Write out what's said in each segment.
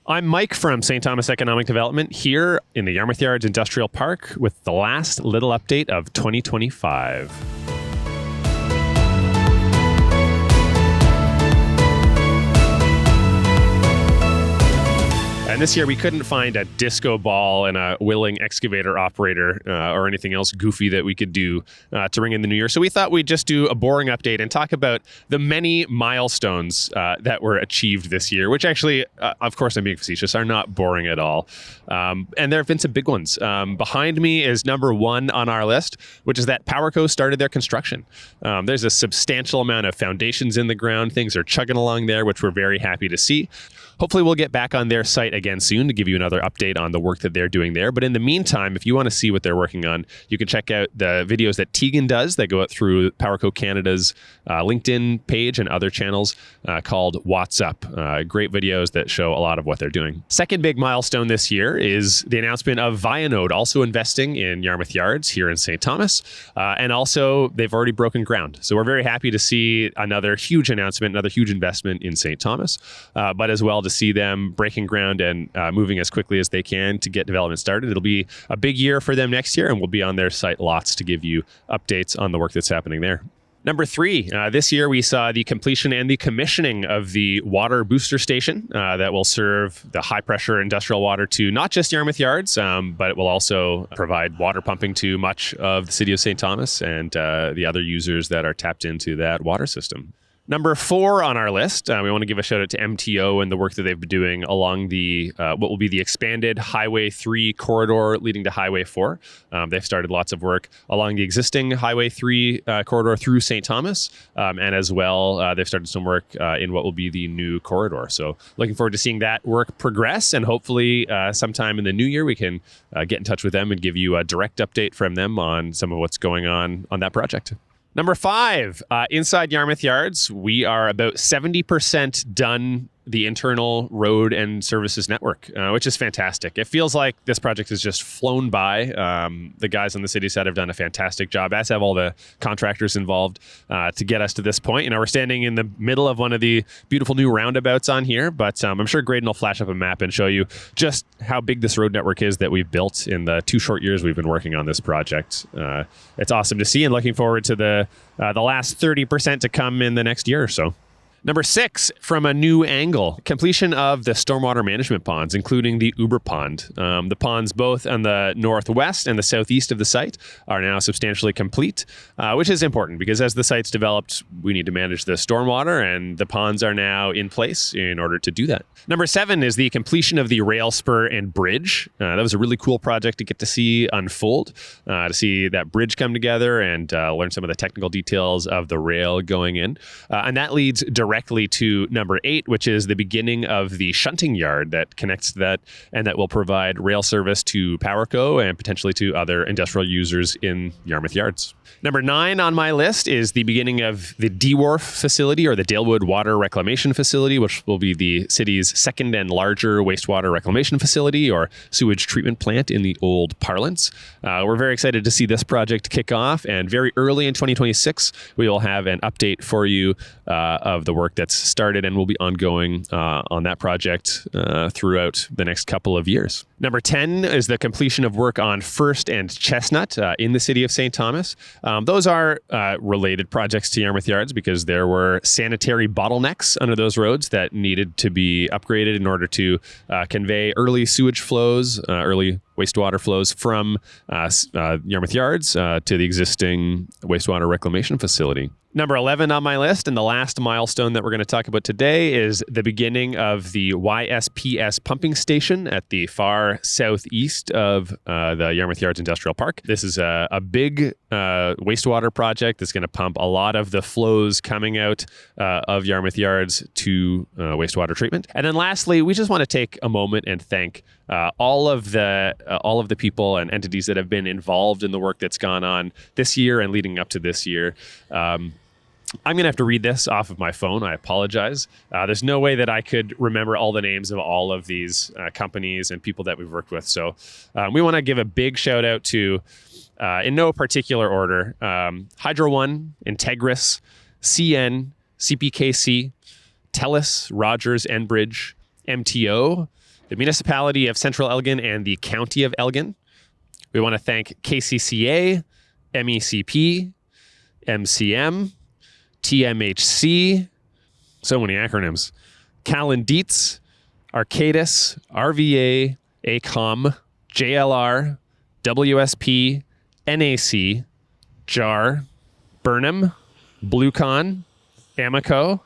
I'm Mike from St. Thomas Economic Development here in the Yarmouth Yards Industrial Park with the last little update of 2025. And this year we couldn't find a disco ball and a willing excavator operator or anything else goofy that we could do to bring in the new year. So we thought we'd just do a boring update and talk about the many milestones that were achieved this year, which actually, of course I'm being facetious, are not boring at all. And there have been some big ones. Behind me is number one on our list, which is that PowerCo started their construction. There's a substantial amount of foundations in the ground. Things are chugging along there, which we're very happy to see. Hopefully we'll get back on their site again soon to give you another update on the work that they're doing there. But in the meantime, if you want to see what they're working on, you can check out the videos that Tegan does that go out through PowerCo Canada's LinkedIn page and other channels called What's Up. Great videos that show a lot of what they're doing. Second big milestone this year is the announcement of Vianode also investing in Yarmouth Yards here in St. Thomas. And also they've already broken ground. So we're very happy to see another huge announcement, another huge investment in St. Thomas, but as well to see them breaking ground and moving as quickly as they can to get development started. It'll be a big year for them next year, and we'll be on their site lots to give you updates on the work that's happening there. Number three, this year we saw the completion and the commissioning of the water booster station that will serve the high pressure industrial water to not just Yarmouth Yards, but it will also provide water pumping to much of the city of St. Thomas and the other users that are tapped into that water system. Number four on our list, we want to give a shout out to MTO and the work that they've been doing along the what will be the expanded Highway 3 corridor leading to Highway 4. They've started lots of work along the existing Highway 3 corridor through St. Thomas, and as well, they've started some work in what will be the new corridor. So looking forward to seeing that work progress, and hopefully sometime in the new year we can get in touch with them and give you a direct update from them on some of what's going on that project. Number five, inside Yarmouth Yards, we are about 70% done the internal road and services network, which is fantastic. It feels like this project has just flown by. The guys on the city side have done a fantastic job, as have all the contractors involved to get us to this point. You know, we're standing in the middle of one of the beautiful new roundabouts on here, but I'm sure Graydon will flash up a map and show you just how big this road network is that we've built in the 2 short years we've been working on this project. It's awesome to see, and looking forward to the last 30% to come in the next year or so. Number six, from a new angle, completion of the stormwater management ponds, including the Uber Pond. The ponds both on the northwest and the southeast of the site are now substantially complete, which is important because as the site's developed, we need to manage the stormwater, and the ponds are now in place in order to do that. Number seven is the completion of the rail spur and bridge. That was a really cool project to get to see unfold, to see that bridge come together and learn some of the technical details of the rail going in. And that leads directly to number 8, which is the beginning of the shunting yard that connects to that and that will provide rail service to PowerCo and potentially to other industrial users in Yarmouth Yards. Number 9 on my list is the beginning of the D-Wharf facility, or the Dalewood Water Reclamation Facility, which will be the city's second and larger wastewater reclamation facility or sewage treatment plant in the old parlance. We're very excited to see this project kick off, and very early in 2026, we will have an update for you of the work that's started and will be ongoing on that project throughout the next couple of years. Number 10 is the completion of work on First and Chestnut in the city of St. Thomas. Those are related projects to Yarmouth Yards because there were sanitary bottlenecks under those roads that needed to be upgraded in order to convey early sewage flows, early wastewater flows from Yarmouth Yards to the existing wastewater reclamation facility. Number 11 on my list, and the last milestone that we're going to talk about today, is the beginning of the YSPS pumping station at the far southeast of the Yarmouth Yards Industrial Park. This is a big wastewater project that's going to pump a lot of the flows coming out of Yarmouth Yards to wastewater treatment. And then lastly, we just want to take a moment and thank all of the people and entities that have been involved in the work that's gone on this year and leading up to this year. I'm going to have to read this off of my phone. I apologize. There's no way that I could remember all the names of all of these companies and people that we've worked with. So we want to give a big shout out to, in no particular order, Hydro One, Integris, CN, CPKC, TELUS, Rogers, Enbridge, MTO, the municipality of Central Elgin and the county of Elgin. We want to thank KCCA, MECP, MCM, TMHC, so many acronyms, Callan Dietz, Arcadis, RVA, ACOM, JLR, WSP, NAC, JAR, Burnham, BlueCon, Amico,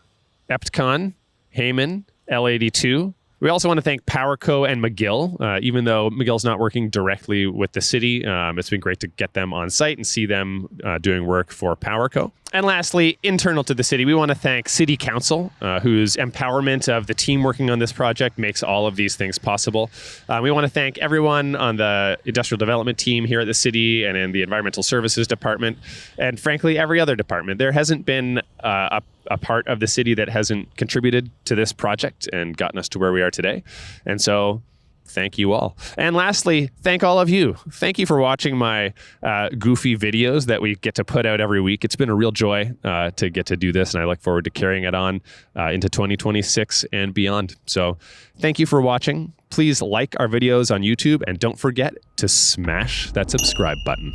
EPTCon, Heyman, L82. We also want to thank PowerCo and McGill. Even though McGill's not working directly with the city, it's been great to get them on site and see them doing work for PowerCo. And lastly, internal to the city, we want to thank City Council, whose empowerment of the team working on this project makes all of these things possible. We want to thank everyone on the industrial development team here at the city and in the environmental services department, and frankly, every other department. There hasn't been a part of the city that hasn't contributed to this project and gotten us to where we are today. And so thank you all. And lastly, thank all of you. Thank you for watching my goofy videos that we get to put out every week. It's been a real joy to get to do this, and I look forward to carrying it on into 2026 and beyond. So thank you for watching. Please like our videos on YouTube, and don't forget to smash that subscribe button.